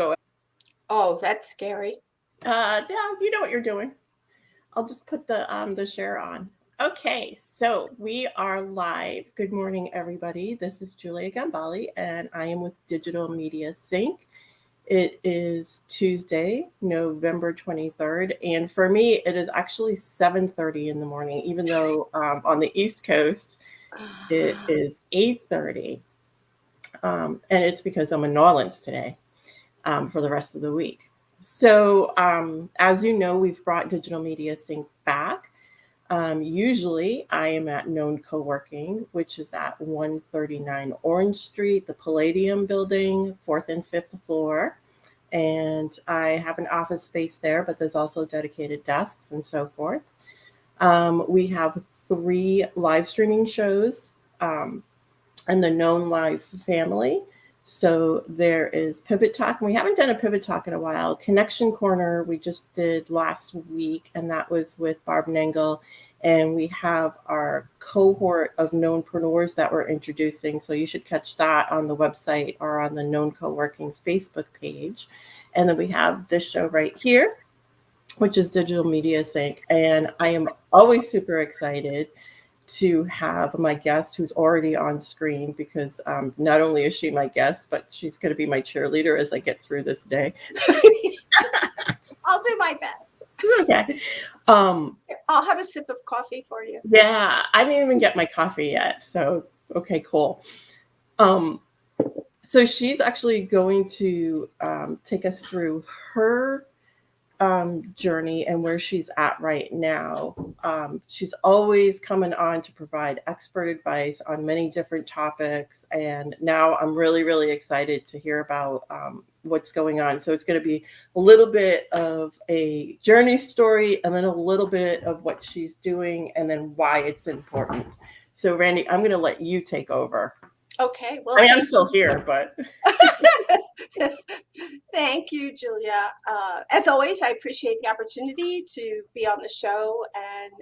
go. Oh, that's scary. Yeah, you know what you're doing. I'll just put the share on. Okay, so we are live. Good morning, everybody. This is Julia Gambali, and I am with Digital Media Sync. It is Tuesday, November 23rd, and for me, it is actually 7:30 in the morning, even though on the East Coast it is 8:30, and it's because I'm in New Orleans today for the rest of the week. So, as you know, we've brought Digital Media Sync back. Usually, I am at Known Co-working, which is at 139 Orange Street, the Palladium building, 4th and 5th floor. And I have an office space there, but there's also dedicated desks and so forth. We have 3 live streaming shows in the Known Live family. So there is Pivot Talk, and we haven't done a Pivot Talk in a while. Connection Corner, we just did last week, and that was with Barb Nangle. And we have our cohort of knownpreneurs that we're introducing. So you should catch that on the website or on the Known Co-working Facebook page. And then we have this show right here, which is Digital Media Sync. And I am always super excited to have my guest who's already on screen because not only is she my guest, but she's going to be my cheerleader as I get through this day. I'll do my best. Okay. I'll have a sip of coffee for you. Yeah, I didn't even get my coffee yet. So, okay, cool. So she's actually going to take us through her journey and where she's at right now. She's always coming on to provide expert advice on many different topics. And now I'm really, really excited to hear about what's going on. So it's going to be a little bit of a journey story and then a little bit of what she's doing and then why it's important. So Randye, I'm going to let you take over. Okay. Well, I mean, I'm still here, but... Thank you, Julia. As always, I appreciate the opportunity to be on the show and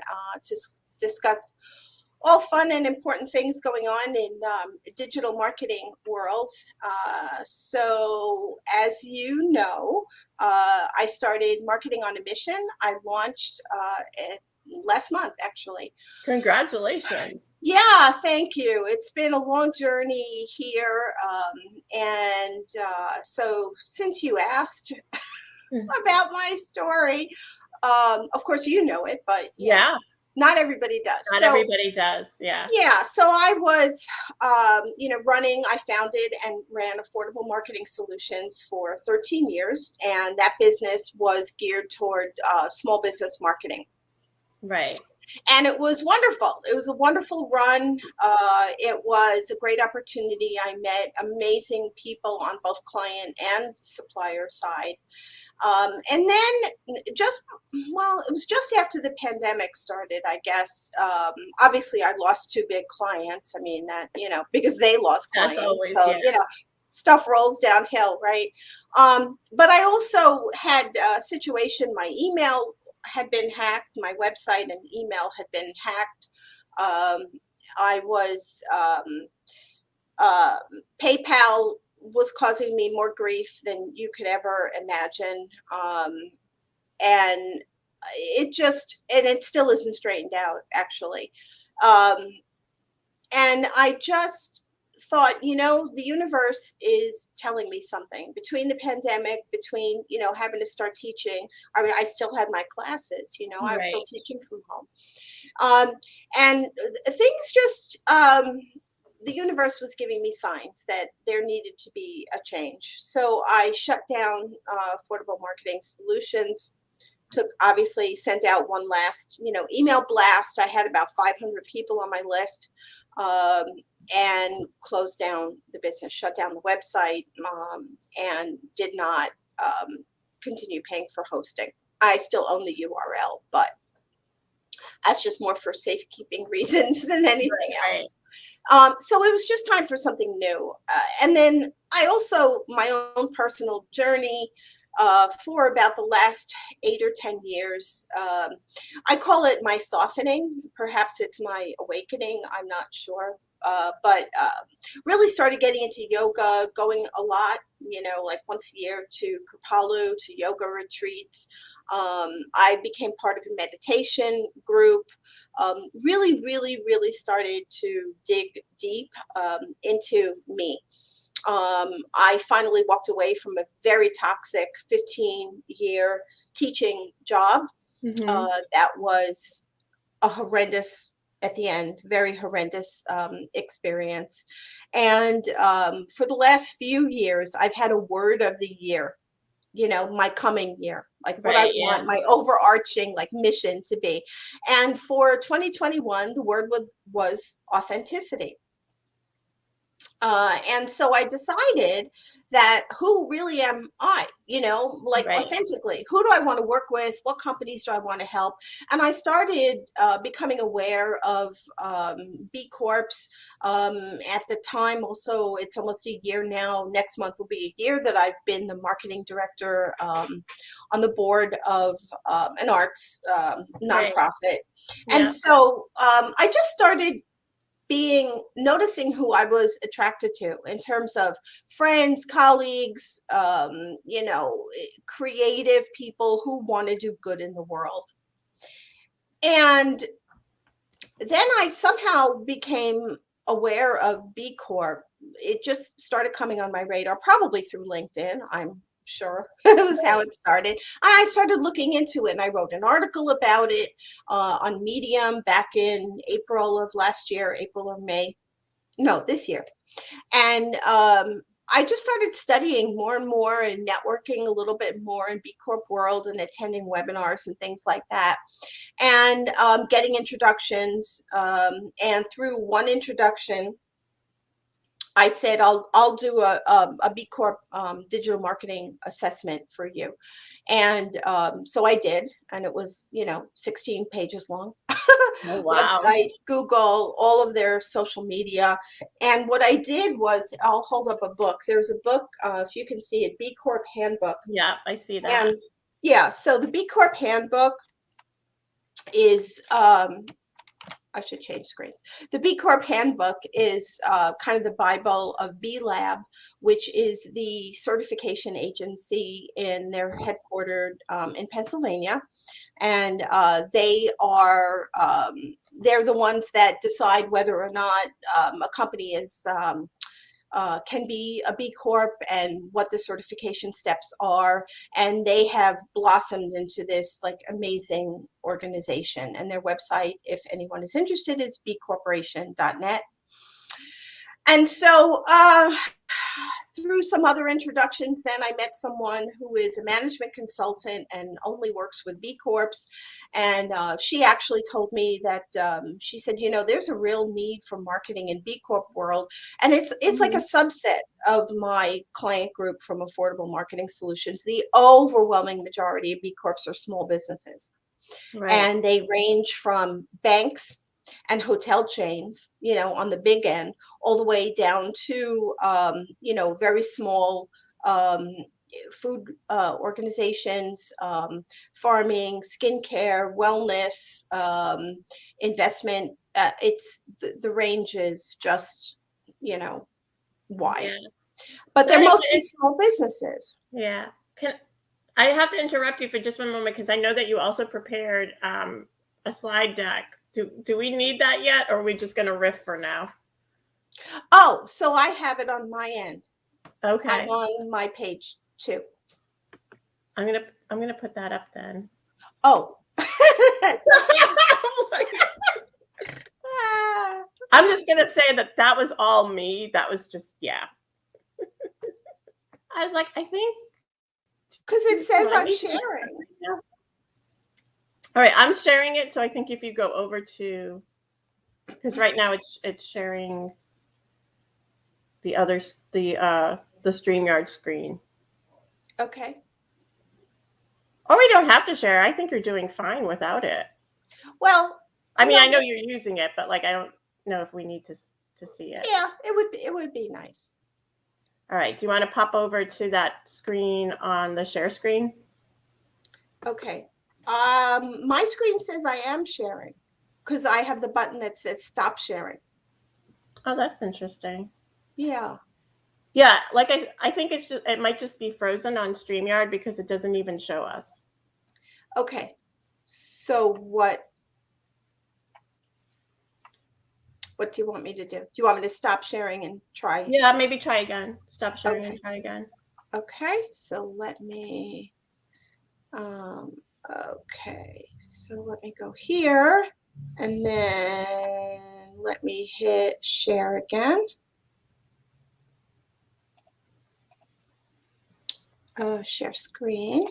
to discuss all fun and important things going on in digital marketing world. So as you know, I started Marketing on a Mission. I launched last month, actually. Congratulations. Yeah, thank you. It's been a long journey here. So since you asked about my story, of course, you know it, but yeah, not everybody does. Not everybody does. Yeah. Yeah. So I was, I founded and ran Affordable Marketing Solutions for 13 years. And that business was geared toward small business marketing. Right. And it was wonderful. It was a wonderful run. It was a great opportunity. I met amazing people on both client and supplier side. And then it was just after the pandemic started, I guess. Obviously, I lost 2 big clients. I mean, that, because they lost clients. Always, so, stuff rolls downhill, right? But I also had a situation, my email had been hacked, my website and email had been hacked. I was PayPal was causing me more grief than you could ever imagine. And it still isn't straightened out, actually. And I just thought, the universe is telling me something. Between the pandemic, between, having to start teaching, I mean, I still had my classes, I was still teaching from home. And things just, the universe was giving me signs that there needed to be a change. So I shut down Affordable Marketing Solutions, sent out one last, email blast. I had about 500 people on my list, and closed down the business, shut down the website, and did not continue paying for hosting. I still own the URL, but that's just more for safekeeping reasons than anything else. So it was just time for something new. And then I also, my own personal journey, for about the last 8 or 10 years. I call it my softening. Perhaps it's my awakening. I'm not sure. But really started getting into yoga, going a lot, like once a year to Kripalu, to yoga retreats. I became part of a meditation group. Really, really, really started to dig deep into me. I finally walked away from a very toxic 15-year teaching job. That was a horrendous, at the end, very horrendous experience. And for the last few years, I've had a word of the year, my coming year, like what I Right. want Yeah. my overarching like mission to be. And for 2021, the word was authenticity. And so I decided that who really am I, like Right. authentically, who do I want to work with? What companies do I want to help? And I started becoming aware of BCorps. At the time, also, it's almost a year now. Next month will be a year that I've been the marketing director on the board of an arts Right. nonprofit. And Yeah. so I just started noticing who I was attracted to in terms of friends, colleagues, creative people who want to do good in the world. And then I somehow became aware of B Corp. It just started coming on my radar, probably through LinkedIn. I'm sure is how it started. And I started looking into it, and I wrote an article about it on Medium back in April of last year, April or May. No, this year. And I just started studying more and more and networking a little bit more in B Corp world and attending webinars and things like that, and getting introductions. And through one introduction, I said, I'll do a B Corp digital marketing assessment for you. And so I did, and it was 16 pages long. Oh, wow. Website, Google, all of their social media. And what I did was, I'll hold up a book. There's a book, if you can see it, B Corp Handbook. Yeah, I see that. And yeah, so the B Corp Handbook is I should change screens. The B Corp Handbook is kind of the Bible of B Lab, which is the certification agency, and they're headquartered in Pennsylvania. And they're the ones that decide whether or not a company is can be a B Corp and what the certification steps are. And they have blossomed into this like amazing organization. And their website, if anyone is interested, is bcorporation.net. And so through some other introductions, then I met someone who is a management consultant and only works with B Corps. And she actually told me that she said, there's a real need for marketing in B Corp world. And it's like a subset of my client group from Affordable Marketing Solutions. The overwhelming majority of B Corps are small businesses. Right. And they range from banks and hotel chains, on the big end, all the way down to, very small food organizations, farming, skincare, wellness, investment. It's the range is just, wide. Yeah. But So they're anyway, mostly small businesses. yeah. I have to interrupt you for just one moment because I know that you also prepared a slide deck. Do we need that yet, or are we just going to riff for now? Oh, so I have it on my end. Okay. I'm on my page 2. I'm gonna put that up then. Oh. I'm just gonna say that was all me. That was just, yeah. I was like, I think because it says I'm sharing. All right, I'm sharing it. So I think if you go over to, because right now it's sharing the StreamYard screen. Okay. Or we don't have to share. I think you're doing fine without it. Well, I mean, I know you're using it, but like I don't know if we need to see it. Yeah, it would be nice. All right. Do you want to pop over to that screen on the share screen? Okay. My screen says I am sharing because I have the button that says stop sharing. Oh, that's interesting. Yeah. Yeah, like I think it might just be frozen on StreamYard because it doesn't even show us. Okay. So what do you want me to do? Do you want me to stop sharing and try? Yeah, maybe try again. Stop sharing Okay. and try again. Okay. So let me okay. So let me go here and then let me hit share again. Share screen.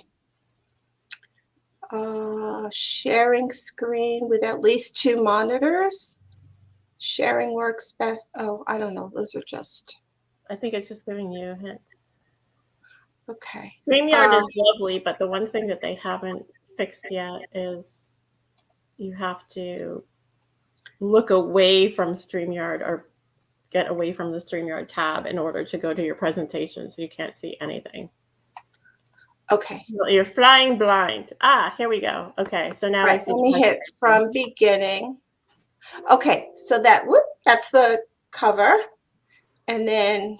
Sharing screen with at least 2 monitors. Sharing works best. Oh, I don't know. Those are just. I think it's just giving you a hint. Okay. StreamYard is lovely, but the one thing that they haven't fixed yet is you have to look away from StreamYard or get away from the StreamYard tab in order to go to your presentation, so you can't see anything. Okay. You're flying blind. Ah, here we go. Okay, so now I see. Let me hit from beginning. Okay, so that's the cover. And then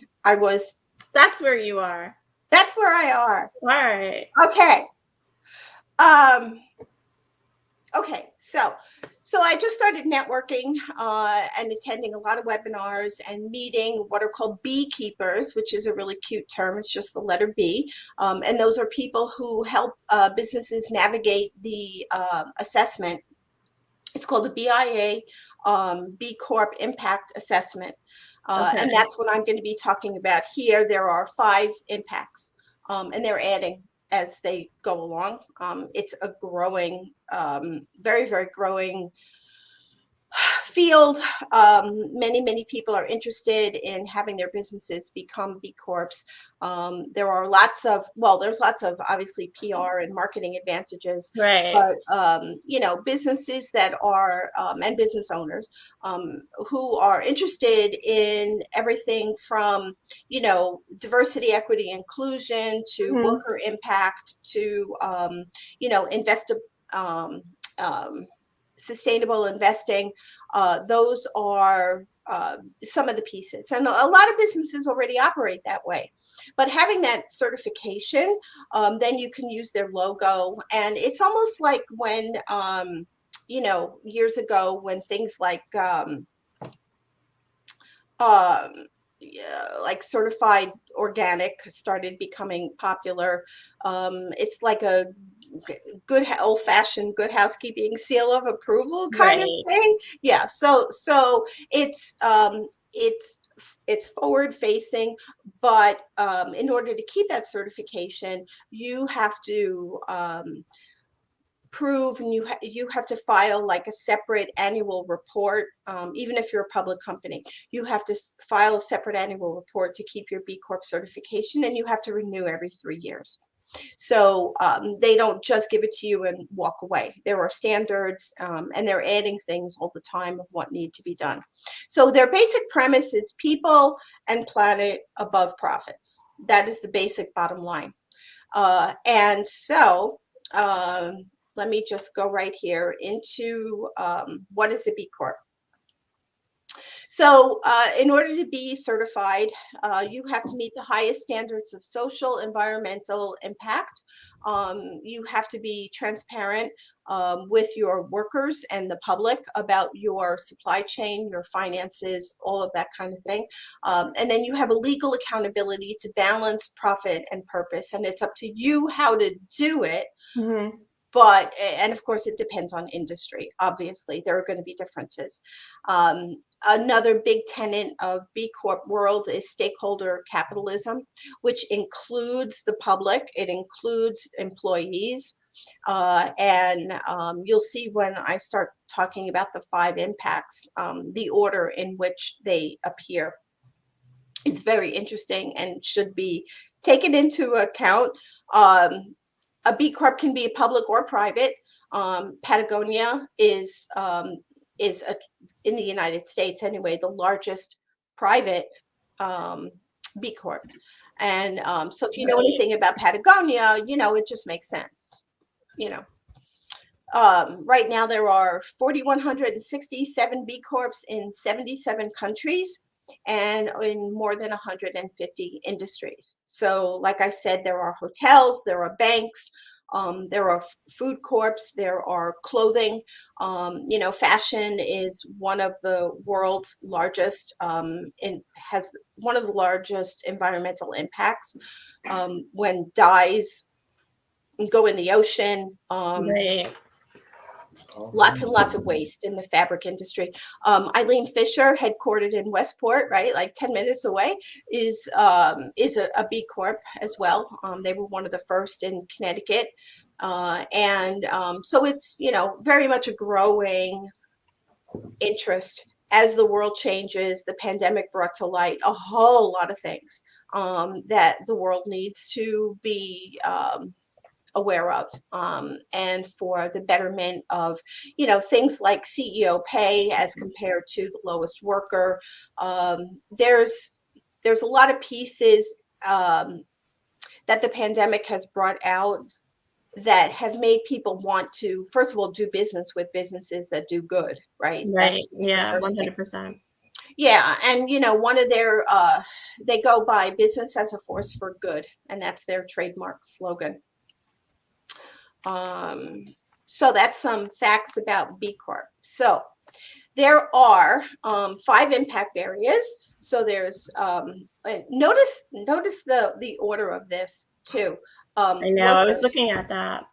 That's where you are. That's where I are. All right. Okay. Okay, so I just started networking and attending a lot of webinars and meeting what are called beekeepers, which is a really cute term. It's just the letter B. And those are people who help businesses navigate the assessment. It's called the BIA BCorp Impact Assessment. Okay. And that's what I'm going to be talking about here. There are 5 impacts, and they're adding as they go along. It's a growing, very, very growing field. Many people are interested in having their businesses become B Corps. There are there's lots of obviously PR and marketing advantages, Right. but businesses that are and business owners who are interested in everything from diversity, equity, inclusion to worker impact to sustainable investing. Those are some of the pieces. And a lot of businesses already operate that way. But having that certification, then you can use their logo. And it's almost like when, years ago when things like certified organic started becoming popular. It's like a good old-fashioned good housekeeping seal of approval kind of thing. Yeah. So it's forward facing, but in order to keep that certification, you have to prove, and you have to file like a separate annual report. Even if you're a public company, you have to file a separate annual report to keep your B Corp certification, and you have to renew every 3 years. So they don't just give it to you and walk away. There are standards, and they're adding things all the time of what need to be done. So their basic premise is people and planet above profits. That is the basic bottom line. And so let me just go right here into what is a B Corp. So in order to be certified, you have to meet the highest standards of social, environmental impact. You have to be transparent with your workers and the public about your supply chain, your finances, all of that kind of thing. And then you have a legal accountability to balance profit and purpose. And it's up to you how to do it. But, and of course, it depends on industry. Obviously, there are going to be differences. Another big tenet of B Corp world is stakeholder capitalism, which includes the public. It includes employees. And you'll see when I start talking about the 5 impacts, the order in which they appear. It's very interesting and should be taken into account. A B Corp can be public or private. Patagonia is in the United States anyway, the largest private B Corp. And so if you know anything about Patagonia, it just makes sense. You know, right now there are 4,167 B Corps in 77 countries and in more than 150 industries. So like I said, there are hotels, there are banks, there are food corps, there are clothing. Fashion is one of the world's largest, and has one of the largest environmental impacts. When dyes go in the ocean, Right. lots and lots of waste in the fabric industry. Eileen Fisher, headquartered in Westport, right, like 10 minutes away, is a B Corp as well. They were one of the first in Connecticut. So it's, very much a growing interest as the world changes. The pandemic brought to light a whole lot of things that the world needs to be aware of, and for the betterment of things like CEO pay as compared to the lowest worker. There's a lot of pieces that the pandemic has brought out that have made people want to, first of all, do business with businesses that do good, right? That's Right. the Yeah. first thing. 100%. Yeah, and one of their they go by business as a force for good, and that's their trademark slogan. So that's some facts about B Corp. So there are 5 impact areas. So there's notice the order of this too. I know. I was Workers. looking at that.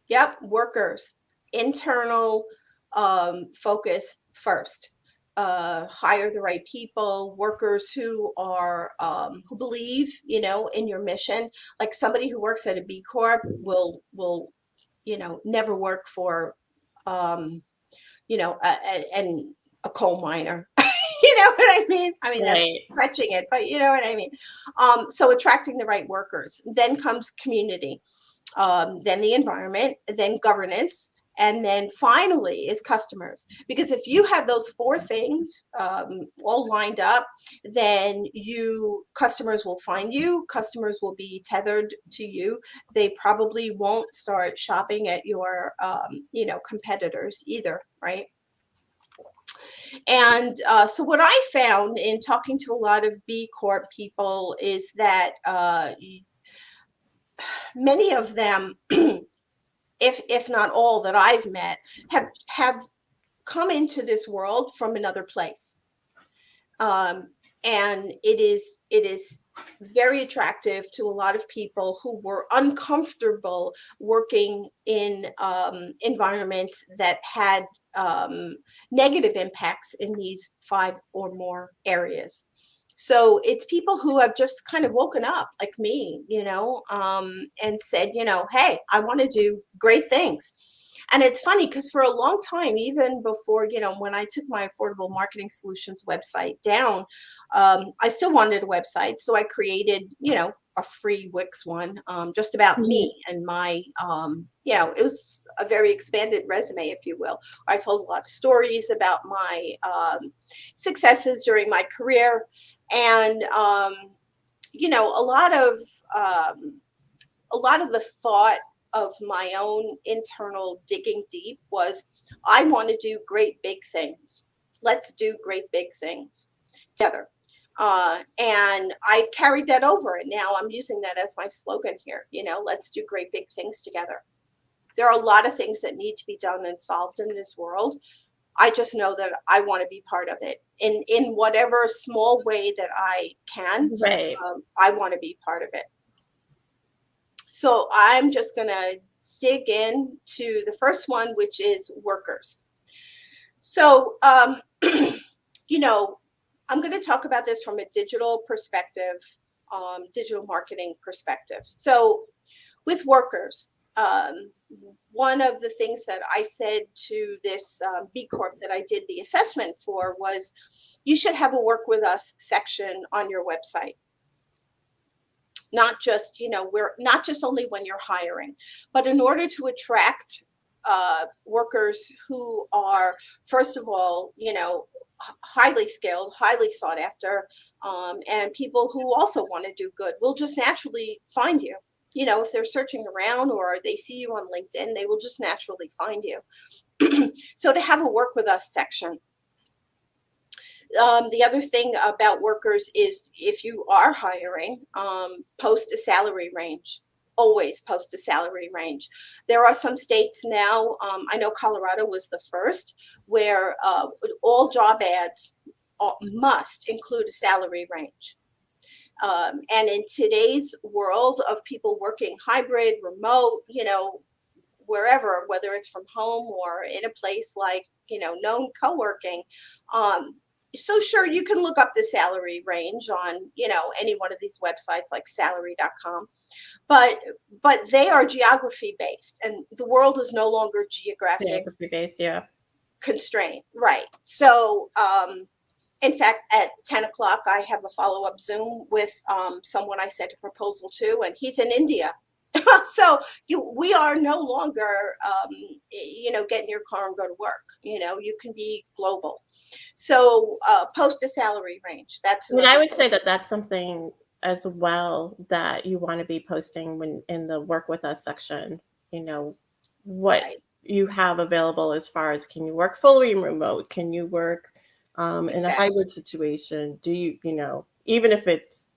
Yep, workers. Internal focus first. Hire the right people, workers who are who believe, in your mission. Like somebody who works at a B Corp will never work for, and a coal miner. You know what I mean? I mean, that's Right. stretching it, but you know what I mean? So attracting the right workers. Then comes community, then the environment, then governance, and then finally is customers. Because if you have those 4 things all lined up, then customers will find you, customers will be tethered to you. They probably won't start shopping at your competitors either, right? And so what I found in talking to a lot of B Corp people is that many of them, if not all that I've met, have come into this world from another place. And it is very attractive to a lot of people who were uncomfortable working in environments that had negative impacts in these 5 or more areas. So it's people who have just kind of woken up like me, and said, hey, I want to do great things. And it's funny because for a long time, even before, when I took my Affordable Marketing Solutions website down, I still wanted a website. So I created, a free Wix one, just about Mhm. me and my, it was a very expanded resume, if you will. I told a lot of stories about my successes during my career. And, a lot of the thought of my own internal digging deep was, I want to do great big things. Let's do great big things together. And I carried that over, and now I'm using that as my slogan here. Let's do great big things together. There are a lot of things that need to be done and solved in this world. I just know that I want to be part of it in whatever small way that I can. Right. I want to be part of it. So I'm just going to dig into the first one, which is workers. So, I'm going to talk about this from a digital perspective, digital marketing perspective. So with workers, one of the things that I said to this B Corp that I did the assessment for was, you should have a work with us section on your website. Not just, we're not just only when you're hiring, but in order to attract workers who are, first of all, highly skilled, highly sought after, and people who also want to do good will just naturally find you. You know, if they're searching around or they see you on LinkedIn, they will just naturally find you. So to have a work with us section. The other thing about workers is if you are hiring, post a salary range. Always post a salary range. There are some states now, I know Colorado was the first, where all job ads must include a salary range. And in today's world of people working hybrid, remote, you know, wherever, whether it's from home or in a place like, you know, known co-working, so sure, you can look up the salary range on, you know, any one of these websites like salary.com, but they are geography based, and the world is no longer geographic based, yeah. constrained, right? So in fact, at 10 o'clock, I have a follow-up Zoom with someone I sent a proposal to, and he's in India. So we are no longer, you know, get in your car and go to work. You know, you can be global. So post a salary range. That's I mean, I would thing. say that that's something as well that you want to be posting when in the work with us section. You know, what Right. you have available as far as, can you work fully remote? Can you work in a Exactly. hybrid situation? Do you, you know, even if it's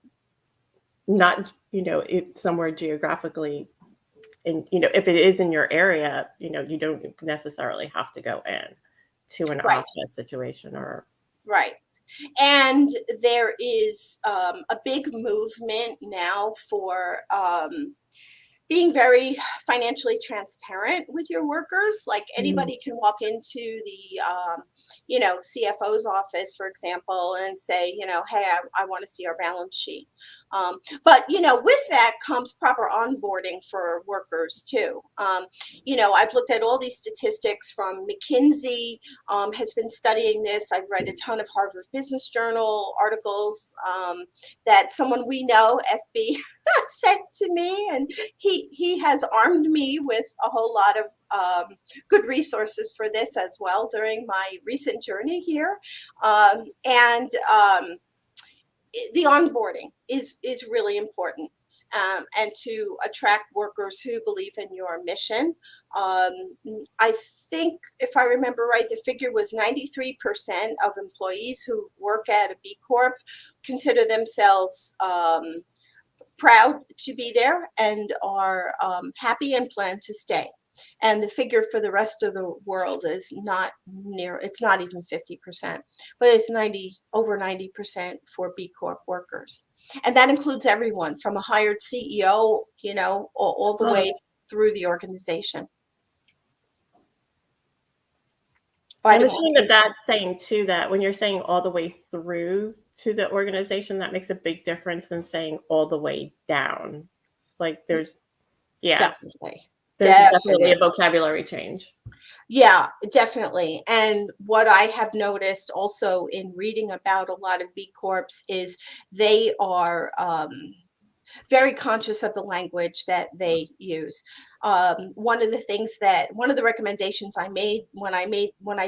not, you know, it's somewhere geographically, and, you know, if it is in your area, you know, you don't necessarily have to go in to an Right. office situation or. Right. And there is a big movement now for being very financially transparent with your workers. Like Mm. anybody can walk into the, you know, CFO's office, for example, and say, you know, hey, I want to see our balance sheet. But, you know, with that comes proper onboarding for workers too. You know, I've looked at all these statistics from McKinsey, has been studying this. I've read a ton of Harvard Business Journal articles that someone we know, SB, sent to me, and he has armed me with a whole lot of good resources for this as well during my recent journey here. And the onboarding is really important. And to attract workers who believe in your mission. I think, if I remember right, the figure was 93% of employees who work at a B Corp consider themselves proud to be there and are happy and plan to stay. And the figure for the rest of the world is not near, it's not even 50%, but it's over 90% for B Corp workers. And that includes everyone from a hired CEO, you know, all the way through the organization. But I I'm didn't want assuming to that that's saying too, that when you're saying all the way through to the organization, that makes a big difference than saying all the way down. Like yeah, definitely, there's definitely definitely. a vocabulary change. Yeah, definitely. And what I have noticed also in reading about a lot of B Corps is they are very conscious of the language that they use. One of the recommendations I made when I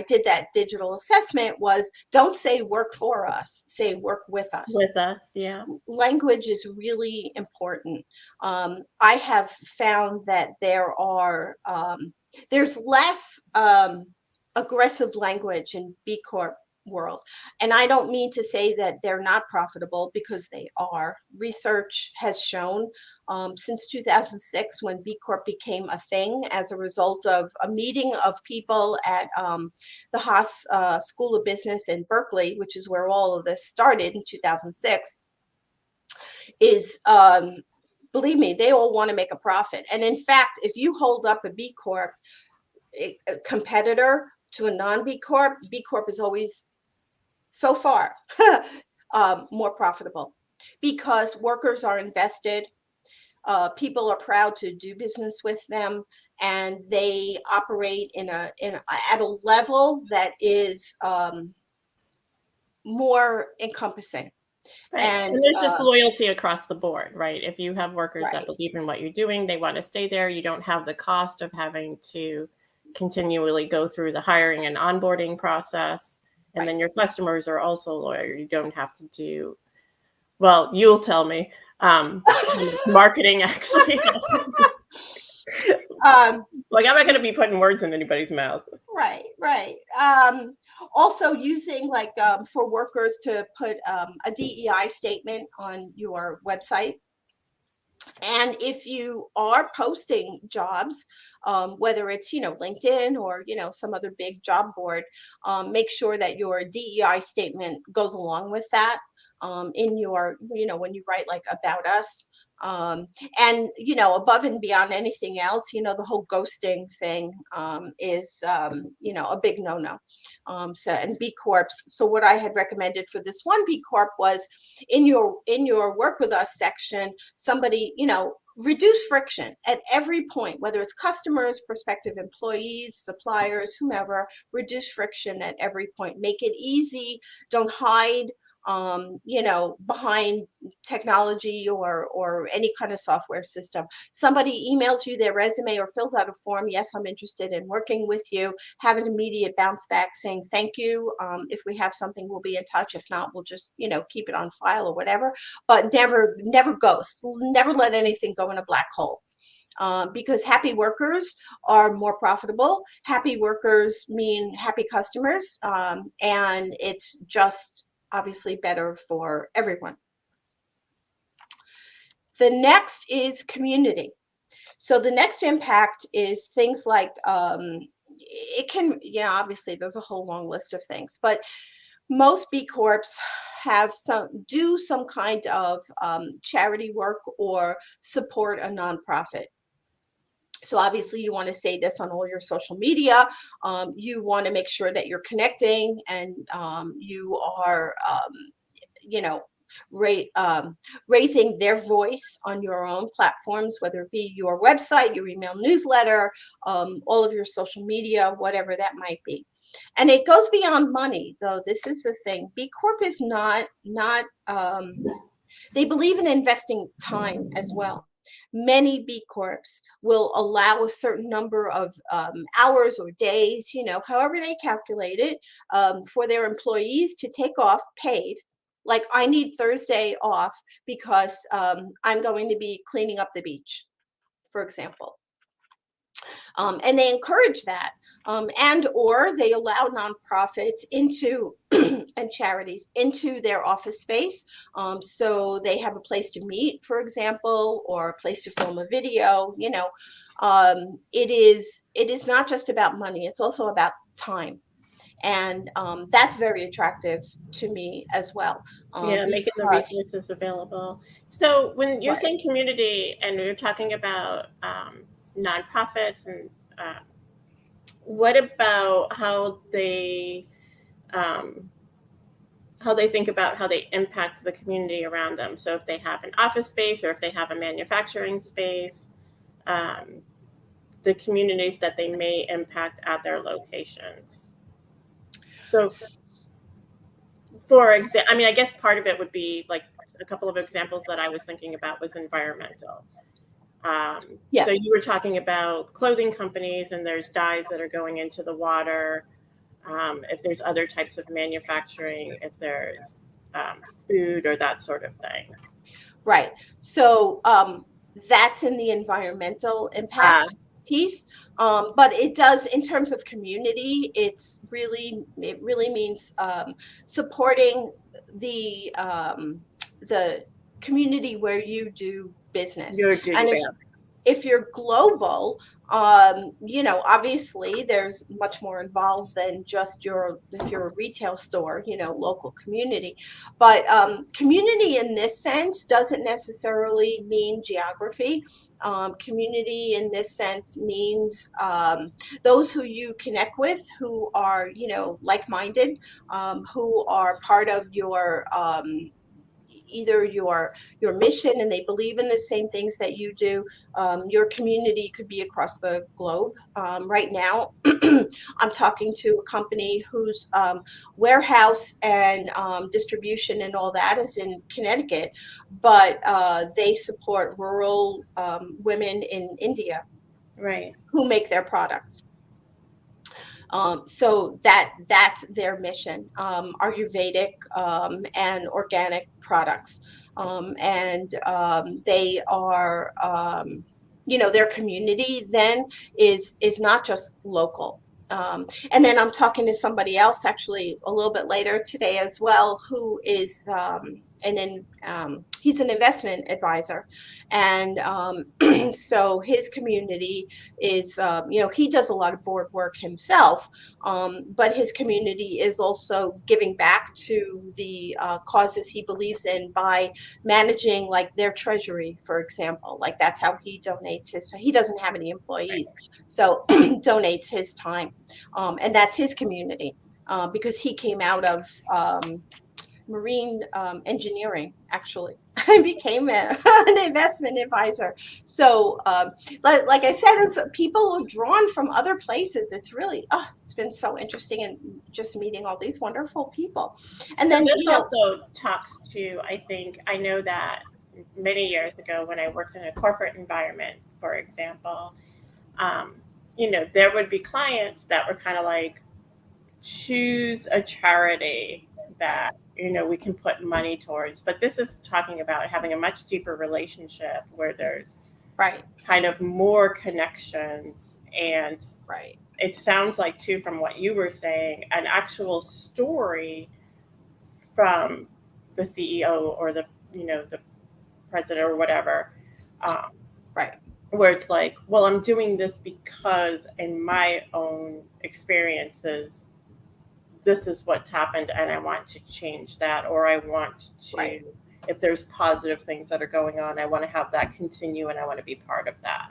did that digital assessment was, don't say work for us, say work with us. With us, yeah. Language is really important. I have found that there's less aggressive language in B Corp world. And I don't mean to say that they're not profitable, because they are. Research has shown since 2006, when B Corp became a thing as a result of a meeting of people at the Haas School of Business in Berkeley, which is where all of this started in 2006, is believe me, they all want to make a profit. And in fact, if you hold up a B Corp, a competitor to a non-B Corp, B Corp is always, so far, more profitable, because workers are invested, people are proud to do business with them, and they operate at a level that is more encompassing. Right. And And there's just loyalty across the board, right? If you have workers that right, believe in what you're doing, they want to stay there. You don't have the cost of having to continually go through the hiring and onboarding process. and Right. then your customers are also loyal. You don't have to do, well, you'll tell me, how much marketing actually has to be. Like, I'm not going to be putting words in anybody's mouth. Right, right. Also using like for workers to put a DEI statement on your website. And if you are posting jobs, whether it's, LinkedIn or, some other big job board, make sure that your DEI statement goes along with that in your, when you write like about us. Um, and, above and beyond anything else, the whole ghosting thing is, a big no-no. So, and B Corps. So what I had recommended for this one B Corp was in your work with us section, somebody, reduce friction at every point, whether it's customers, prospective employees, suppliers, whomever. Reduce friction at every point. Make it easy. Don't hide behind technology or any kind of software system. Somebody emails you their resume or fills out a form. Yes, I'm interested in working with you. Have an immediate bounce back saying thank you. If we have something, we'll be in touch. If not, we'll just keep it on file or whatever. But never ghost. Never let anything go in a black hole. Because happy workers are more profitable. Happy workers mean happy customers, and it's just obviously better for everyone. The next is community. So the next impact is things like it can, obviously there's a whole long list of things, but most B Corps do some kind of charity work or support a nonprofit. So obviously you want to say this on all your social media. You want to make sure that you're connecting and you are, you know, raising their voice on your own platforms, whether it be your website, your email newsletter, all of your social media, whatever that might be. And it goes beyond money, though. This is the thing. B Corp is not they believe in investing time as well. Many B Corps will allow a certain number of hours or days, however they calculate it, for their employees to take off paid. Like, I need Thursday off because I'm going to be cleaning up the beach, for example. And they encourage that. And or they allow nonprofits into and charities into their office space, so they have a place to meet, for example, or a place to film a video. It is not just about money, it's also about time, and that's very attractive to me as well, Yeah, making the because resources available. So when you're right. saying community and you're talking about nonprofits, and what about um, how they think about how they impact the community around them? So if they have an office space or if they have a manufacturing space, um, the communities that they may impact at their locations. So, for example, I mean, I guess part of it would be like a couple of examples that I was thinking about was environmental. Yeah. So you were talking about clothing companies, and there's dyes that are going into the water. If there's other types of manufacturing, if there's food or that sort of thing. Right. So that's in the environmental Uh, impact piece. But it does, in terms of community, it really means supporting the community where you do business. you're doing And bad. if you're global, obviously there's much more involved than just if you're a retail store, local community. But community in this sense doesn't necessarily mean geography. Community in this sense means those who you connect with, who are, like-minded, who are part of your either your mission and they believe in the same things that you do. Your community could be across the globe. Right now, I'm talking to a company whose warehouse and distribution and all that is in Connecticut, but they support rural women in India Right. who make their products. So that's their mission, Ayurvedic and organic products. They are, their community then is not just local. And then I'm talking to somebody else actually a little bit later today as well, who is he's an investment advisor, and so his community is, he does a lot of board work himself, but his community is also giving back to the causes he believes in by managing like their treasury, for example. Like that's how he donates his time. He doesn't have any employees, so donates his time, and that's his community, because he came out of marine engineering, actually. I became an investment advisor. So, like I said, as people are drawn from other places, it's really, it's been so interesting, and just meeting all these wonderful people. And So then, this also talks to, I think, I know that many years ago when I worked in a corporate environment, for example, um, there would be clients that were kind of like, choose a charity that we can put money towards. But this is talking about having a much deeper relationship where there's right, kind of more connections, and right, it sounds like too from what you were saying, an actual story from the CEO or the president or whatever, um, right, where it's like, well, I'm doing this because in my own experiences this is what's happened and I want to change that, or I want to, right, if there's positive things that are going on, I want to have that continue and I want to be part of that.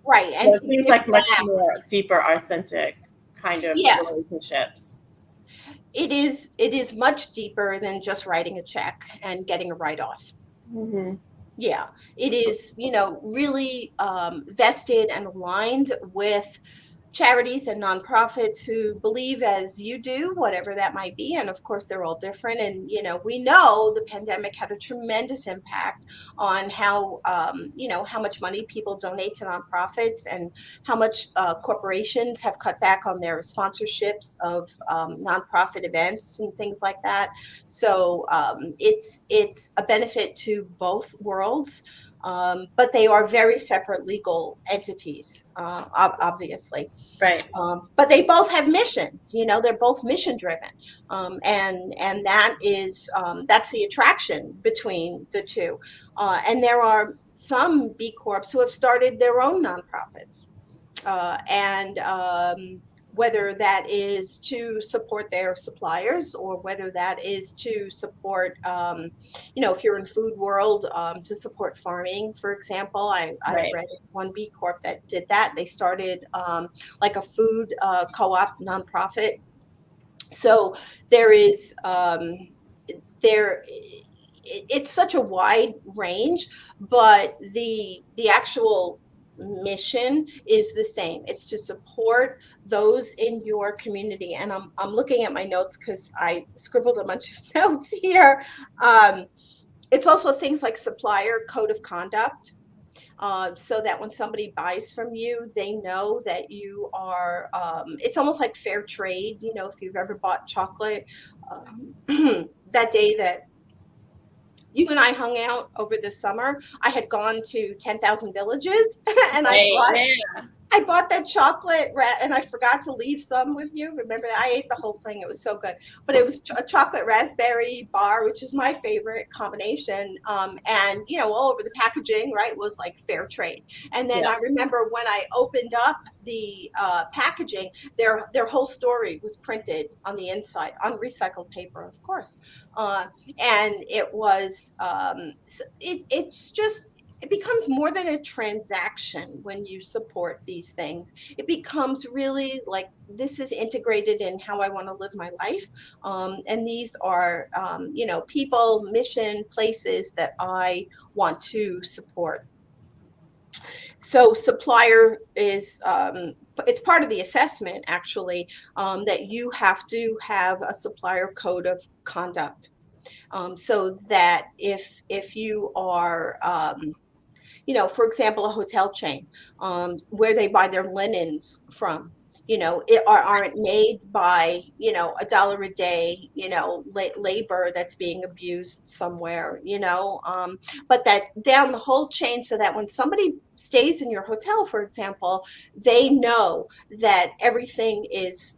right. So And it to seems give like much back. more deeper, authentic kind of Yeah, relationships. it is much deeper than just writing a check and getting a write-off. Mm-hmm. Yeah, it is, really vested and aligned with charities and nonprofits who believe as you do, whatever that might be. And of course, they're all different. And, we know the pandemic had a tremendous impact on how much money people donate to nonprofits, and how much corporations have cut back on their sponsorships of nonprofit events and things like that. So it's a benefit to both worlds. But they are very separate legal entities, obviously. Right. But they both have missions. They're both mission driven, and that's the attraction between the two. And there are some B Corps who have started their own nonprofits, and whether that is to support their suppliers, or whether that is to support, if you're in food world, to support farming, for example. I Right. read one B Corp that did that. They started like a food co-op nonprofit. So there is there it's such a wide range, but the actual mission is the same. It's to support those in your community. And I'm looking at my notes because I scribbled a bunch of notes here. Um, it's also things like supplier code of conduct, so that when somebody buys from you, they know that you are, it's almost like fair trade. If you've ever bought chocolate, that day that you and I hung out over the summer, I had gone to 10,000 Villages and I Right. bought Yeah. I bought that and I forgot to leave some with you. Remember, I ate the whole thing. It was so good. But it was a chocolate raspberry bar, which is my favorite combination. And, all over the packaging, right, was like fair trade. And then Yeah. I remember when I opened up the packaging, their whole story was printed on the inside on recycled paper, of course. And it was, it's just, it becomes more than a transaction when you support these things. It becomes really like, this is integrated in how I want to live my life. And these are, people, mission, places that I want to support. So supplier is, it's part of the assessment, actually, that you have to have a supplier code of conduct. So that if you are, for example, a hotel chain, where they buy their linens from. aren't made by, $1 a day, labor that's being abused somewhere, but that down the whole chain, so that when somebody stays in your hotel, for example, they know that everything is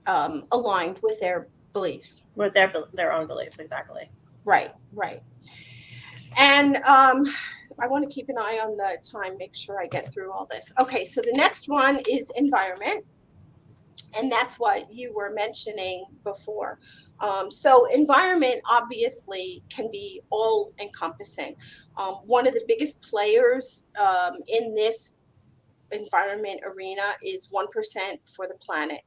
aligned with their beliefs. With their own beliefs, exactly. Right, right. And I want to keep an eye on the time, make sure I get through all this. Okay, so the next one is environment. And that's what you were mentioning before. So environment obviously can be all encompassing. One of the biggest players in this environment arena is 1% for the planet.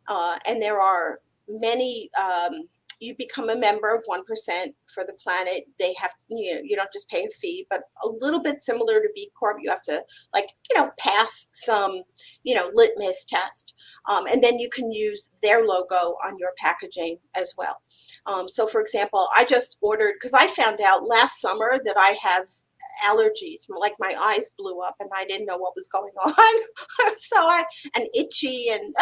And there are many, you become a member of 1% for the planet. They have, you don't just pay a fee, but a little bit similar to BCorp, you have to pass some, litmus test. And then you can use their logo on your packaging as well. So for example, I just ordered, because I found out last summer that I have allergies, like my eyes blew up and I didn't know what was going on. And itchy and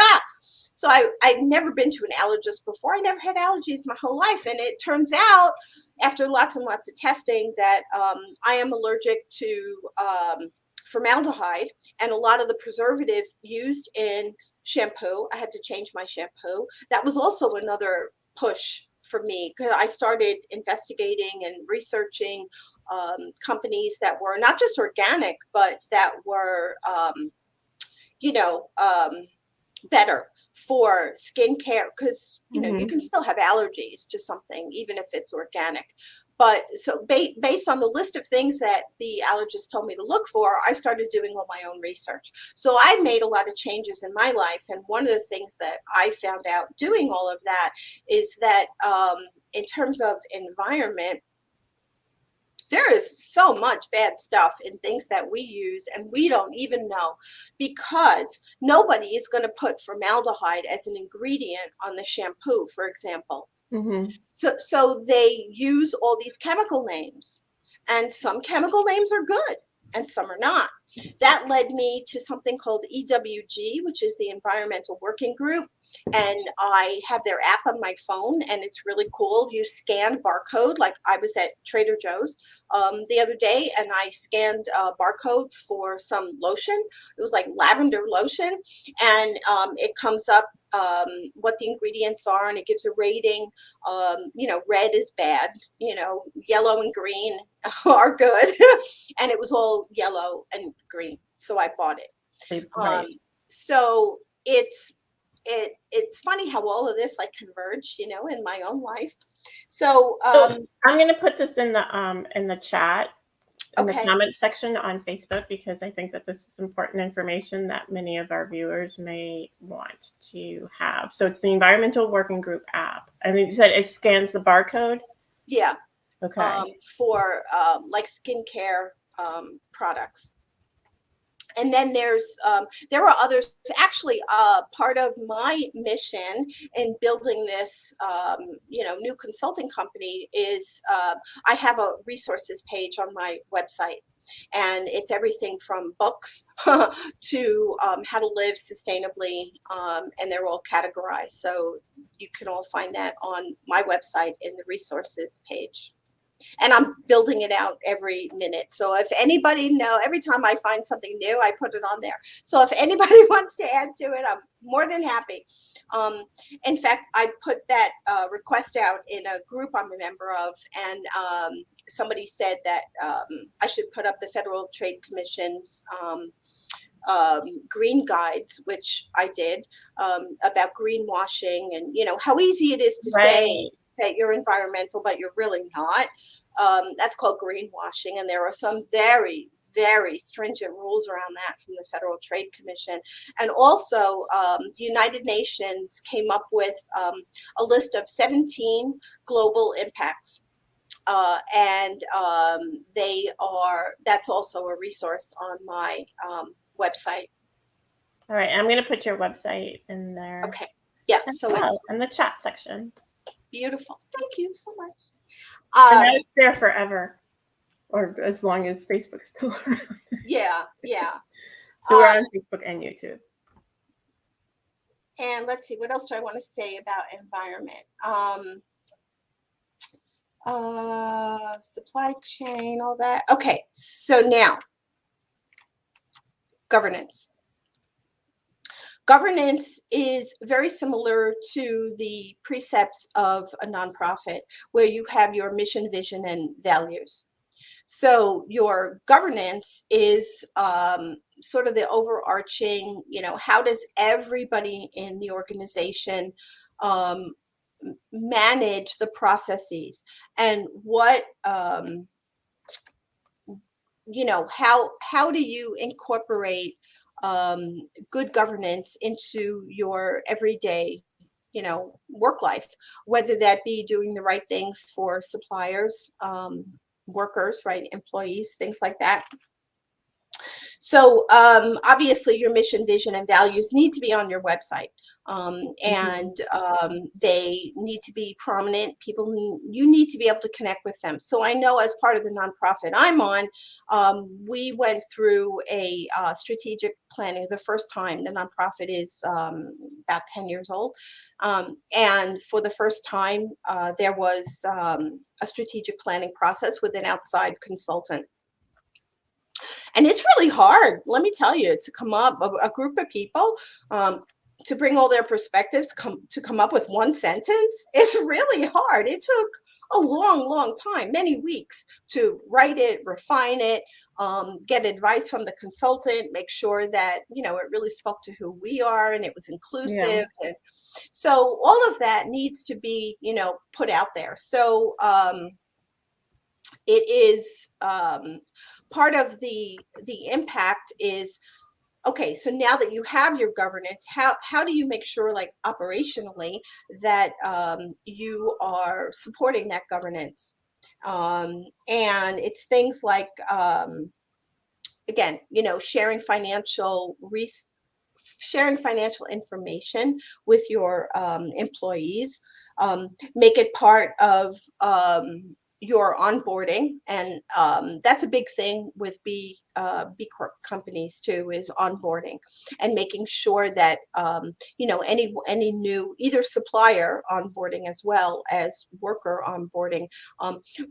so I'd never been to an allergist before. I never had allergies my whole life. And it turns out, after lots and lots of testing, that I am allergic to formaldehyde and a lot of the preservatives used in shampoo. I had to change my shampoo. That was also another push for me, because I started investigating and researching companies that were not just organic, but that were, better for skincare, because you can still have allergies to something even if it's organic. But so based on the list of things that the allergist told me to look for, I started doing all my own research. So I made a lot of changes in my life, and one of the things that I found out doing all of that is that in terms of environment, there is so much bad stuff in things that we use and we don't even know, because nobody is going to put formaldehyde as an ingredient on the shampoo, for example. Mm-hmm. So they use all these chemical names, and some chemical names are good and some are not. That led me to something called EWG, which is the Environmental Working Group. And I have their app on my phone, and it's really cool. You scan barcode. Like I was at Trader Joe's the other day, and I scanned a barcode for some lotion. It was like lavender lotion, and it comes up what the ingredients are, and it gives a rating. Red is bad, yellow and green are good. And it was all yellow and green, so I bought it. Right. So it's funny how all of this like converged, in my own life. So I'm going to put this in the chat, in the okay. comment section on Facebook, because I think that this is important information that many of our viewers may want to have. So it's the Environmental Working Group app. And then you said it scans the barcode? Yeah. Okay. For like skincare products. And then there are others. Actually, part of my mission in building this, new consulting company is I have a resources page on my website. And it's everything from books to how to live sustainably, and they're all categorized. So you can all find that on my website in the resources page. And I'm building it out every minute. So if anybody every time I find something new, I put it on there. So if anybody wants to add to it, I'm more than happy. In fact, I put that request out in a group I'm a member of, and somebody said that I should put up the Federal Trade Commission's green guides, which I did, about greenwashing, and how easy it is to say that you're environmental, but you're really not. That's called greenwashing, and there are some very, very stringent rules around that from the Federal Trade Commission. And also, the United Nations came up with a list of 17 global impacts. And that's also a resource on my website. All right, I'm going to put your website in there. Okay. Yeah, so it's in the chat section. Beautiful. Thank you so much. And it's there forever, or as long as Facebook's still around. Yeah. So we're on Facebook and YouTube. And let's see, what else do I want to say about environment? Supply chain, all that. Okay, so now governance. Governance is very similar to the precepts of a nonprofit, where you have your mission, vision, and values. So your governance is sort of the overarching, how does everybody in the organization um, manage the processes, and what how do you incorporate good governance into your everyday work life, whether that be doing the right things for suppliers, workers, right, employees, things like that. So obviously your mission, vision, and values need to be on your website. And they need to be prominent. You need to be able to connect with them. So I know, as part of the nonprofit I'm on, we went through a strategic planning. The first time, the nonprofit is about 10 years old. And for the first time, there was a strategic planning process with an outside consultant. And it's really hard, let me tell you, to come up, a group of people, to bring all their perspectives, to come up with one sentence. It's really hard. It took a long, long time, many weeks, to write it, refine it, get advice from the consultant, make sure that, it really spoke to who we are and it was Yeah. inclusive. And so all of that needs to be, put out there. So it is part of the impact is, okay, so now that you have your governance, how do you make sure, like, operationally, that you are supporting that governance? And it's things like, again, sharing financial information with your employees. Make it part of your onboarding, and that's a big thing with B Corp companies too, is onboarding, and making sure that any new, either supplier onboarding as well as worker onboarding,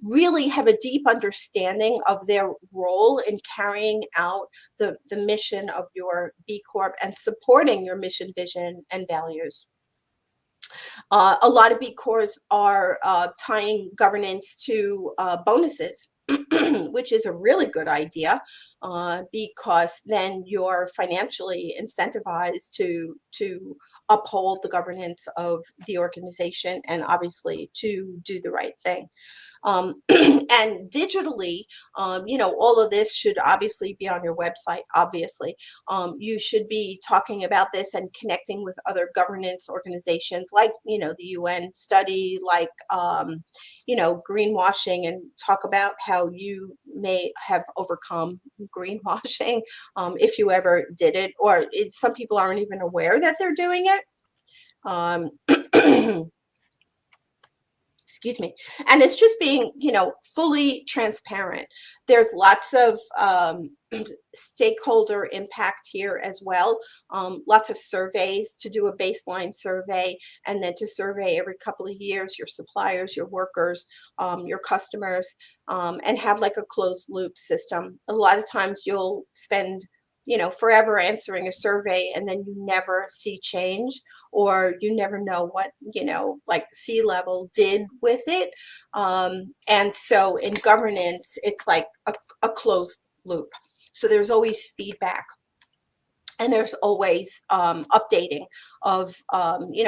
really have a deep understanding of their role in carrying out the mission of your B Corp and supporting your mission, vision, and values. A lot of B Corps are tying governance to bonuses, which is a really good idea, because then you're financially incentivized to uphold the governance of the organization, and obviously to do the right thing. And digitally, all of this should obviously be on your website. Obviously, you should be talking about this and connecting with other governance organizations, like, the UN study, like, greenwashing, and talk about how you may have overcome greenwashing, if you ever did it, or some people aren't even aware that they're doing it. Um, excuse me. And it's just being, fully transparent. There's lots of stakeholder impact here as well. Lots of surveys, to do a baseline survey, and then to survey every couple of years your suppliers, your workers, your customers, and have like a closed loop system. A lot of times you'll spend forever answering a survey, and then you never see change, or you never know what, like, C-level did with it. And so in governance, it's like a closed loop. So there's always feedback. And there's always updating of,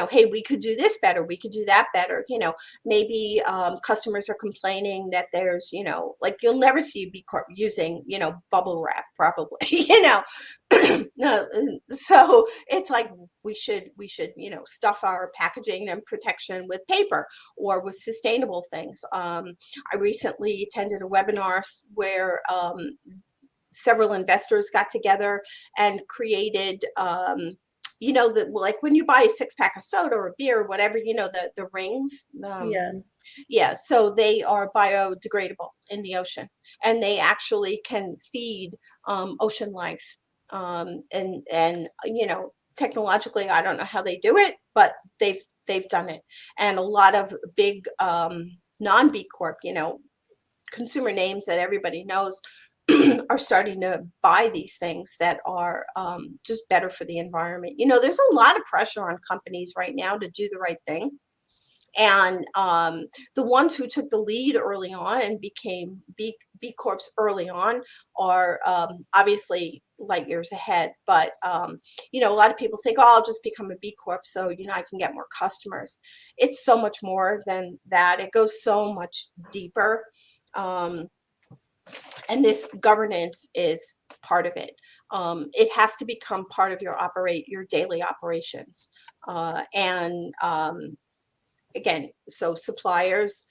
hey, we could do this better, we could do that better. Maybe customers are complaining that there's, like, you'll never see B Corp using, bubble wrap, probably, No, so it's like, we should, stuff our packaging and protection with paper, or with sustainable things. I recently attended a webinar where several investors got together and created, like, when you buy a 6-pack of soda or beer or whatever, the rings. Yeah. Yeah, so they are biodegradable in the ocean, and they actually can feed ocean life. And technologically, I don't know how they do it, but they've done it. And a lot of big non-B Corp, consumer names that everybody knows are starting to buy these things that are just better for the environment. There's a lot of pressure on companies right now to do the right thing. And the ones who took the lead early on and became B Corps early on are obviously light years ahead. But, a lot of people think, oh, I'll just become a B Corp so, I can get more customers. It's so much more than that. It goes so much deeper. And this governance is part of it. It has to become part of your daily operations. And again, so suppliers,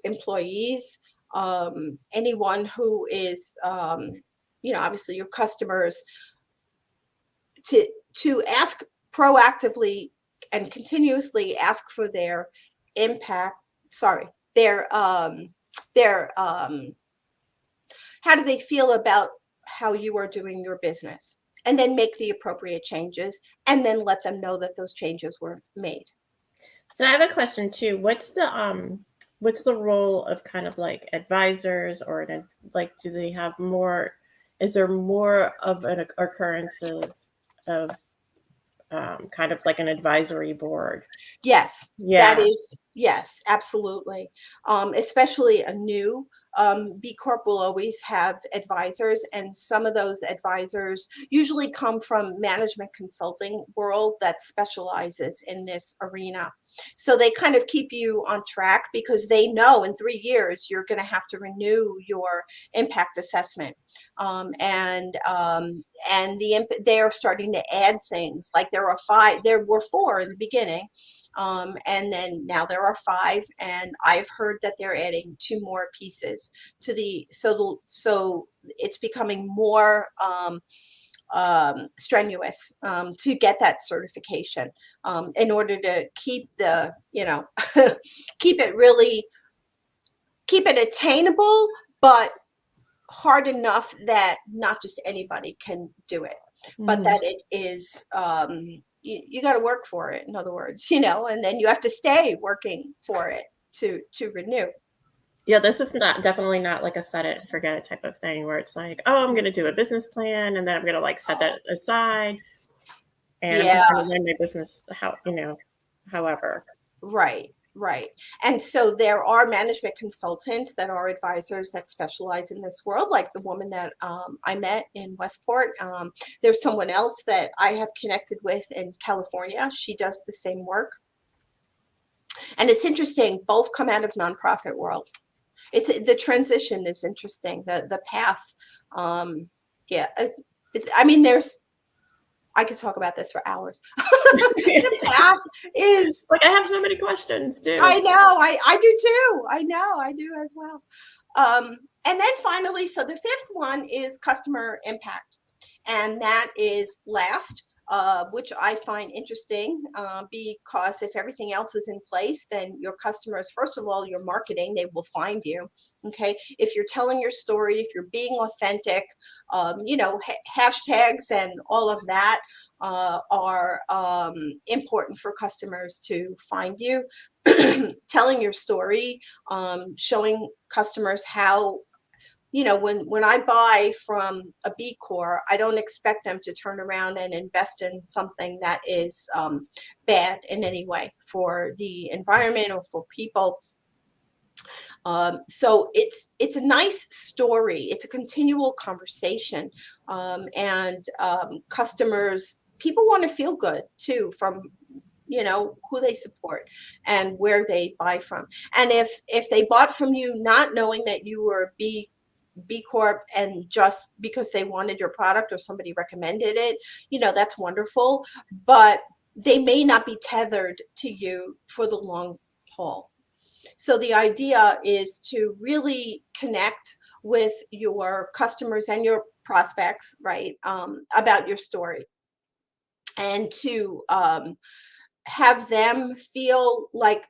employees, anyone who is, obviously your customers, to ask proactively and continuously ask for their impact. Sorry, their how do they feel about how you are doing your business, and then make the appropriate changes, and then let them know that those changes were made. So I have a question too. What's the role of kind of like advisors, or like, do they have more? Is there more of an occurrences of kind of like an advisory board? Yes, that Yeah. is, yes, absolutely. Especially a new B Corp will always have advisors, and some of those advisors usually come from management consulting world that specializes in this arena. So they kind of keep you on track because they know in 3 years you're going to have to renew your impact assessment. And they are starting to add things, like there were 4 in the beginning. And then now there are 5, and I've heard that they're adding 2 more pieces to so it's becoming more strenuous to get that certification in order to keep keep it attainable, but hard enough that not just anybody can do it, but that it is, you got to work for it, in other words, and then you have to stay working for it to renew. Yeah, this is definitely not like a set it and forget it type of thing where it's like, oh, I'm going to do a business plan and then I'm going to like set that aside and I'm Yeah, just going to run my business however. right. And so there are management consultants that are advisors that specialize in this world, like the woman that I met in Westport. There's someone else that I have connected with in California. She does the same work. And it's interesting, both come out of nonprofit world. The transition is interesting, the path. Yeah, I mean, I could talk about this for hours. The path is, Like, I have so many questions too. I know, I do too. I know, I do as well. And then finally, so the 5th one is customer impact. And that is last, which I find interesting because if everything else is in place, then your customers, first of all, your marketing, they will find you. Okay. If you're telling your story, if you're being authentic, hashtags and all of that are important for customers to find you. Telling your story, showing customers how, when I buy from a B Corp, I don't expect them to turn around and invest in something that is bad in any way for the environment or for people. So it's a nice story. It's a continual conversation, and customers, people want to feel good too from who they support and where they buy from. And if they bought from you not knowing that you were B Corp and just because they wanted your product or somebody recommended it, that's wonderful, but they may not be tethered to you for the long haul. So the idea is to really connect with your customers and your prospects, right, about your story, and to have them feel like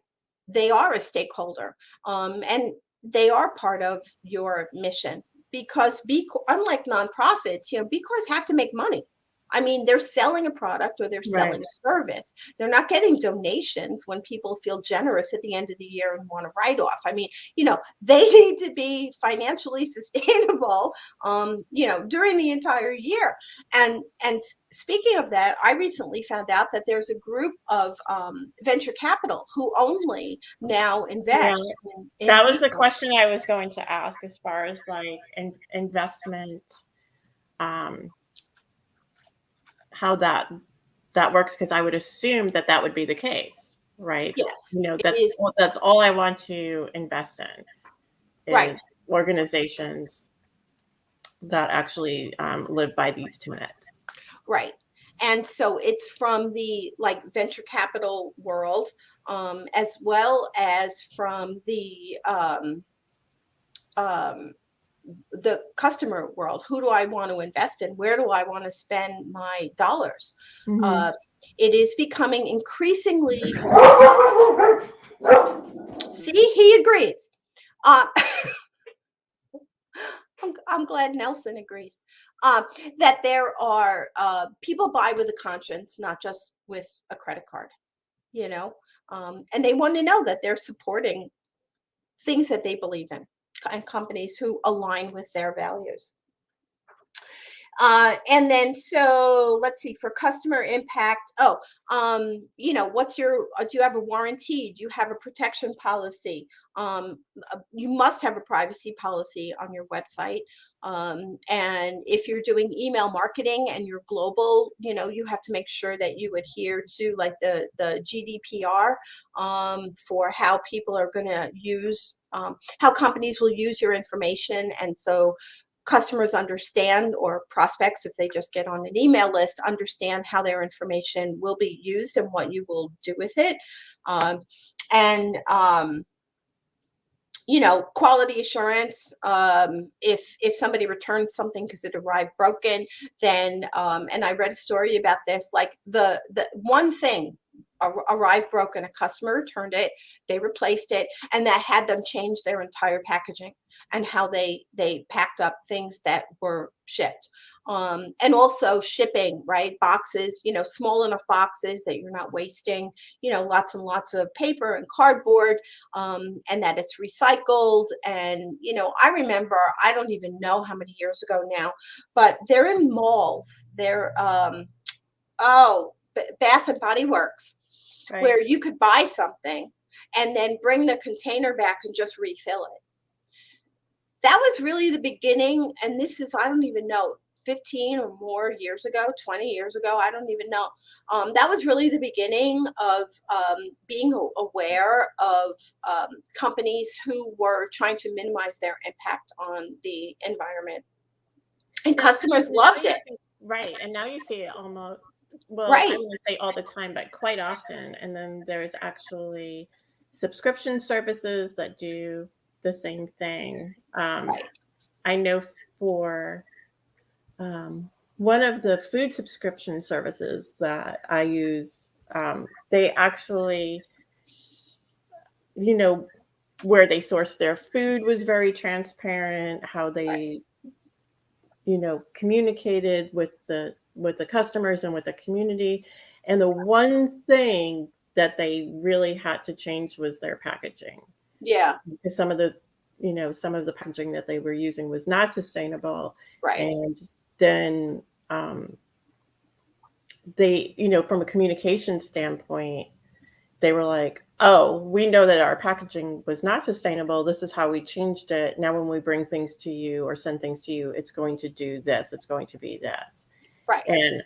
they are a stakeholder, and they are part of your mission. Because unlike nonprofits, B Corps have to make money. I mean, they're selling a product or they're selling Right. a service. They're not getting donations when people feel generous at the end of the year and want to write off. I mean, they need to be financially sustainable, during the entire year. And speaking of that, I recently found out that there's a group of venture capital who only now Yeah. invest in That was B the Corp. question I was going to ask as far as like investment, um, how that works, because I would assume that that would be the case, right? Yes, it That's is. that's all I want to invest in Right, is organizations that actually live by these tenets. right. And so it's from the like venture capital world, as well as from um, the customer world. Who do I want to invest in? Where do I want to spend my dollars? Mm-hmm. Uh, it is becoming increasingly. See, he agrees. Uh, I'm glad Nelson agrees. Um, that there are people buy with a conscience, not just with a credit card, you know, and they want to know that they're supporting things that they believe in and companies who align with their values. And then, so let's see, for customer impact. Oh, what's do you have a warranty? Do you have a protection policy? You must have a privacy policy on your website. And if you're doing email marketing and you're global, you have to make sure that you adhere to like the GDPR, for how people are going to use, how companies will use your information. And so customers understand, or prospects, if they just get on an email list, understand how their information will be used and what you will do with it. And quality assurance. If somebody returns something because it arrived broken, then and I read a story about this, like the one thing arrived broken, a customer returned it, they replaced it, and that had them change their entire packaging and how they packed up things that were shipped. And also shipping, right? Boxes, small enough boxes that you're not wasting, lots and lots of paper and cardboard, and that it's recycled. And, I remember, I don't even know how many years ago now, but they're in malls. They're, Bath and Body Works, Right. where you could buy something and then bring the container back and just refill it. That was really the beginning. And this is, I don't even know, 15 or more years ago, 20 years ago, I don't even know. That was really the beginning of being aware of companies who were trying to minimize their impact on the environment. And Yeah, customers and now loved it. right, and now you see it almost, well, I Right, wouldn't say all the time, but quite often. And then there's actually subscription services that do the same thing. right. I know for one of the food subscription services that I use, they actually, you know, where they source their food was very transparent, how they, communicated with the customers and with the community. And the one thing that they really had to change was their packaging, Yeah, because some of the packaging that they were using was not sustainable. right. And then they, from a communication standpoint, they were like, oh, we know that our packaging was not sustainable. This is how we changed it. Now, when we bring things to you or send things to you, it's going to do this. It's going to be this. Right. And,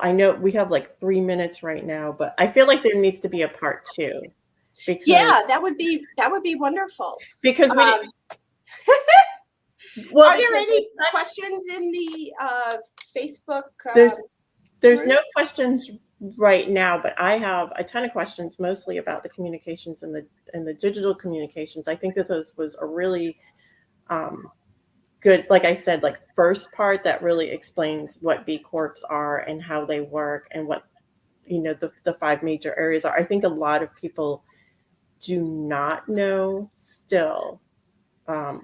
I know we have like 3 minutes right now, but I feel like there needs to be a part two, because, Yeah, that would be wonderful. we, Um, well, are there because any questions in the Facebook there's, there's group? no questions right now, but I have a ton of questions, mostly about the communications and the digital communications. I think was a really um, good, like I said, like first part that really explains what B Corps are and how they work and what the five major areas are. I think a lot of people do not know still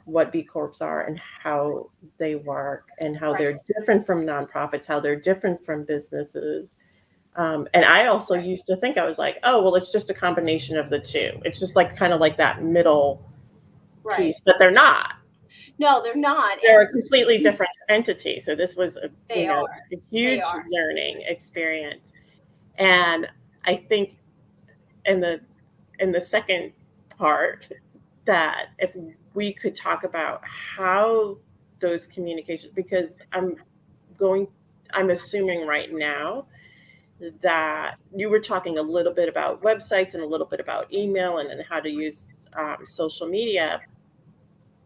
what B Corps are and how they work and how Right. they're different from nonprofits, how they're different from businesses. And I also Right. used to think, I was like, oh, well, it's just a combination of the two. It's just like kind of like that middle Right. piece, but they're not. No, they're not. They're And a completely different entity. So this was a, they are. a They huge are. learning experience. And I think in the second part, that if we could talk about how those communications, because I'm assuming right now that you were talking a little bit about websites and a little bit about email and then how to use social media,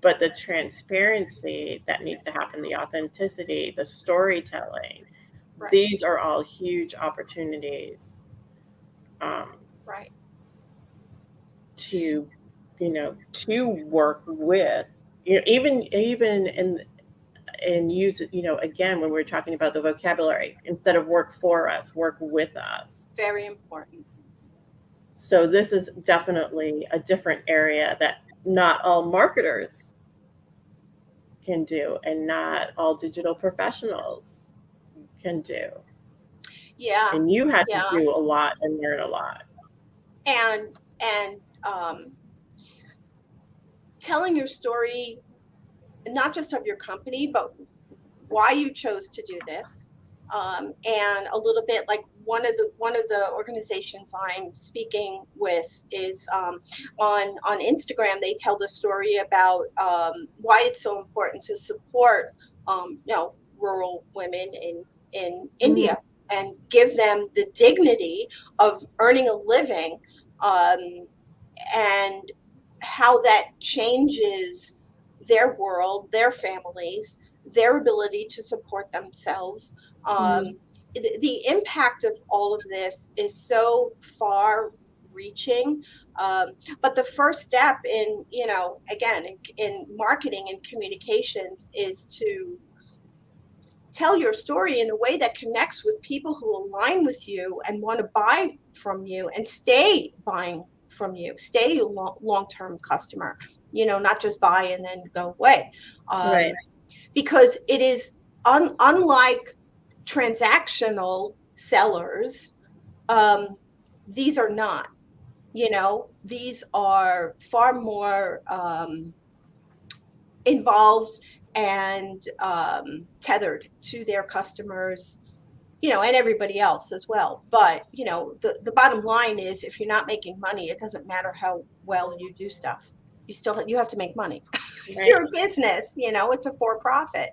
but the transparency that needs to happen, the authenticity, the storytelling, Right. these are all huge opportunities um, Right. to to work with, even and use it, again, when we're talking about the vocabulary, instead of work for us, work with us. Very important. So this is definitely a different area that not all marketers can do and not all digital professionals can do. Yeah. And you had to Yeah. do a lot and learn a lot. And telling your story, not just of your company, but why you chose to do this, and a little bit like one of the organizations I'm speaking with is on Instagram. They tell the story about why it's so important to support rural women in Mhm. India and give them the dignity of earning a living, um, and how that changes their world, their families, their ability to support themselves. Um, Mhm. the impact of all of this is so far reaching. Um, but the first step in, again, in marketing and communications is to tell your story in a way that connects with people who align with you and want to buy from you and stay buying from you, stay a long-term customer, not just buy and then go away. Right. Because it is unlike transactional sellers. um, these are not, these are far more involved and tethered to their customers, and everybody else as well. But, the bottom line is if you're not making money, it doesn't matter how well you do stuff. You have to make money. Right. You're a business, it's a for profit.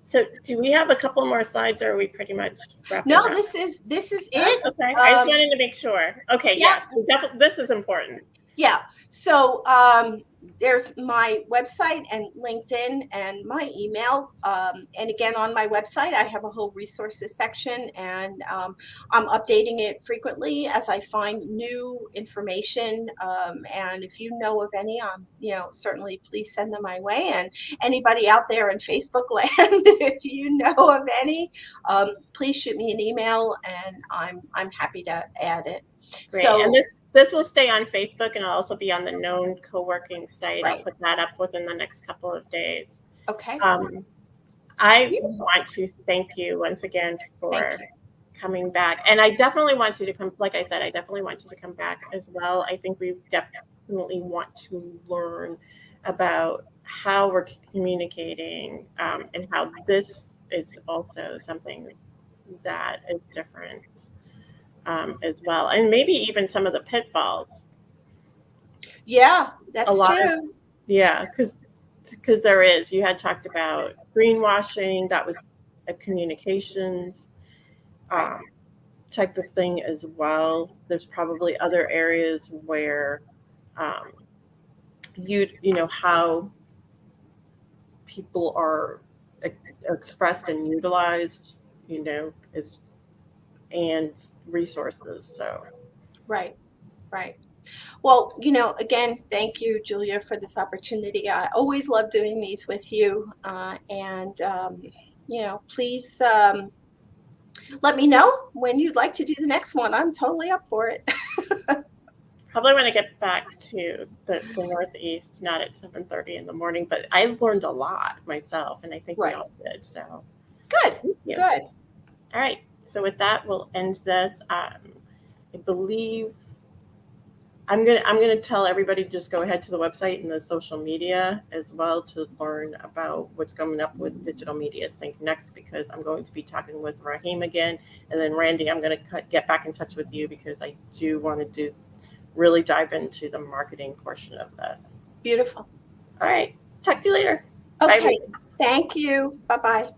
So do we have a couple more slides, or are we pretty much No, wrapping up? this is Oh, it. okay. I just wanted to make sure. Okay, Yeah. yes, this is important. Yeah. So there's my website and LinkedIn and my email. And again, on my website, I have a whole resources section, and I'm updating it frequently as I find new information. And if you know of any, certainly please send them my way. And anybody out there in Facebook land, if you know of any, please shoot me an email, and I'm happy to add it. Great. And So, this will stay on Facebook, and it'll also be on the known co-working site. I'll right. put that up within the next couple of days. Okay. Um, I Beautiful. want to thank you once again Thank for you. coming back. And I definitely want you to come, like I said, I definitely want you to come back as well. I think we definitely want to learn about how we're communicating, and how this is also something that is different, as well. And maybe even some of the pitfalls. Yeah, A that's lot of, true. yeah, because there is. You had talked about greenwashing. That was a communications Right. um, type of thing as well. There's probably other areas where um, how people are expressed and utilized, is and resources. So Right. Right. Well, again, thank you, Julia, for this opportunity. I always love doing these with you. And, please let me know when you'd like to do the next one. I'm totally up for it. Probably when I get back to the Northeast, not at 7:30 in the morning, but I've learned a lot myself, and I think we Right. all did. So Good. thank you. Good. All right. So with that, we'll end this. I believe I'm gonna tell everybody to just go ahead to the website and the social media as well to learn about what's coming up with Digital Media Sync next, because I'm going to be talking with Raheem again, and then Randye, I'm gonna get back in touch with you because I do want to really dive into the marketing portion of this. Beautiful. All right. Talk to you later. Bye, Okay. everybody. Thank you. Bye-bye.